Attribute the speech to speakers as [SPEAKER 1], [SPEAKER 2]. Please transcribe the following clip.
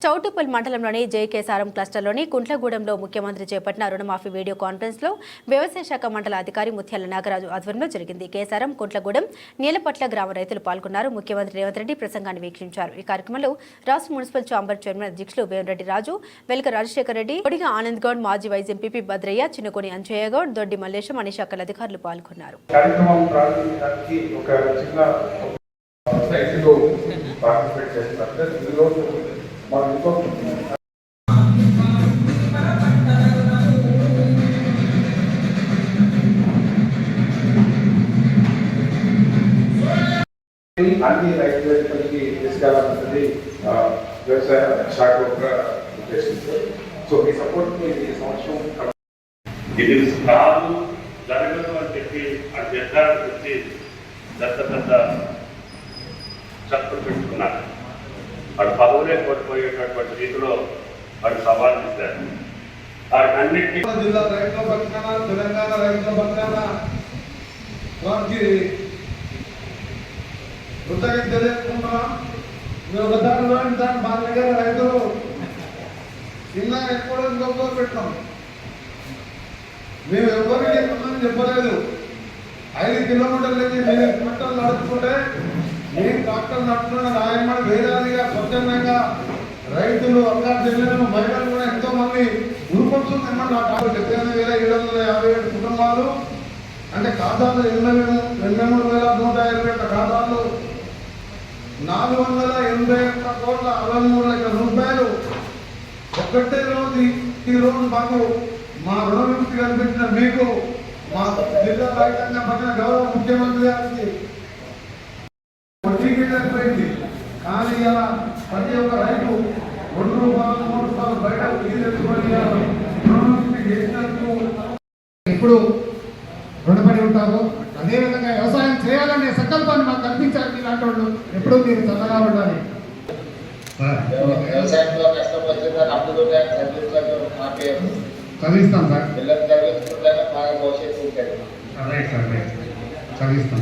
[SPEAKER 1] చౌటుప్పల్ మండలంలోని జేకేసారం క్లస్టర్లోని కుంట్లగూడెంలో ముఖ్యమంత్రి చేపట్టిన రుణమాఫీ వీడియో కాన్ఫరెన్స్లో వ్యవసాయ శాఖ మండల అధికారి ముత్యాల నాగరాజు ఆధ్వర్యంలో జరిగింది. కేసారం, కుంట్లగూడెం, నీలపట్ల గ్రామ రైతులు పాల్గొన్నారు. ముఖ్యమంత్రి రేవంత్ రెడ్డి ప్రసంగాన్ని వీక్షించారు. ఈ కార్యక్రమంలో రాష్ట్ర మున్సిపల్ ఛాంబర్ చైర్మన్ అధ్యక్షులు వేమరెడ్డి రాజు, వెల్క రాజశేఖర్ రెడ్డి, కొడిగ ఆనంద్ గౌడ్, మాజీ వైస్ ఎంపీపీ భద్రయ్య, చిన్నకోని అంజయ్య గౌడ్, దొడ్డి మల్లేశం అన్ని శాఖల అధికారులు పాల్గొన్నారు.
[SPEAKER 2] అన్ని రైతులకి తీసుకెళ్లాలన్నది వ్యవసాయ శాఖ యొక్క ఉద్దేశంతో సో మీ సపోర్ట్ ఈ సంవత్సరం
[SPEAKER 3] ఇది రాదు జరగదు అని చెప్పి ఆ నిర్ధారణ వచ్చి పెద్ద చర్చలు పెట్టుకున్నారు. వాడు పదవులే కోల్పోయేటటువంటి రీతిలో వాడు సవాల్ చేశారు. వాటిన్నింటినీ
[SPEAKER 4] జిల్లా రైతుల పక్షాన, తెలంగాణ రైతుల పక్షాన వారికి కృతజ్ఞత తెలియజేసుకుంటున్నాం. మీరు ఒక దాని బాగా రైతులు కింద ఎక్కడో ఇంకొకరు పెట్టాం. మేము ఎవరికి ఎక్కుతుందని చెప్పలేదు. 5 కిలోమీటర్ల నుంచి మీరు ట్రాక్టర్లు నడుపుకుంటే మేము ట్రాక్టర్ నడుపుతున్న రాయమ్మని వేలాదిగా స్వచ్ఛందంగా రైతులు, అక్క చెల్లెలు, మహిళలు కూడా ఎంతో మంది ఉరుకొచ్చుంది. 78,757 కుటుంబాలు అంటే ఖాతాలు 83,157 ఖాతాలు 481 కోట్ల 63 లక్షల రూపాయలు ఒక్కటే రోజు. ఈ రోజు మాకు మా రుణ విముక్తి కల్పించిన మీకు, మా జిల్లా రైతాంగం పట్టిన గౌరవ ముఖ్యమంత్రి గారికి వడ్డీకి సరిపోయింది. కానీ ఇలా ప్రతి ఒక్క రైతు 2 రూపాయలు 3 రూపాయలు బయట తీసుకొని రుణ విముక్తి చేసినందుకు
[SPEAKER 5] ఇప్పుడు రుణపడి ఉంటారు. అదేవిధంగా వ్యవసాయం చేయాలనే సంకల్పాన్ని మాకు కల్పించాలి. ఇలాంటి వాళ్ళు ఎప్పుడూ మీరు చల్లగా ఉండాలి.
[SPEAKER 6] వ్యవసాయంలో కష్టం వచ్చిందని అప్పుడు
[SPEAKER 5] చదివిస్తాం సార్,
[SPEAKER 6] పిల్లలు చదివించుకుంటే బాగా భవిష్యత్తు ఉంటుంది.
[SPEAKER 5] చదివిస్తాం.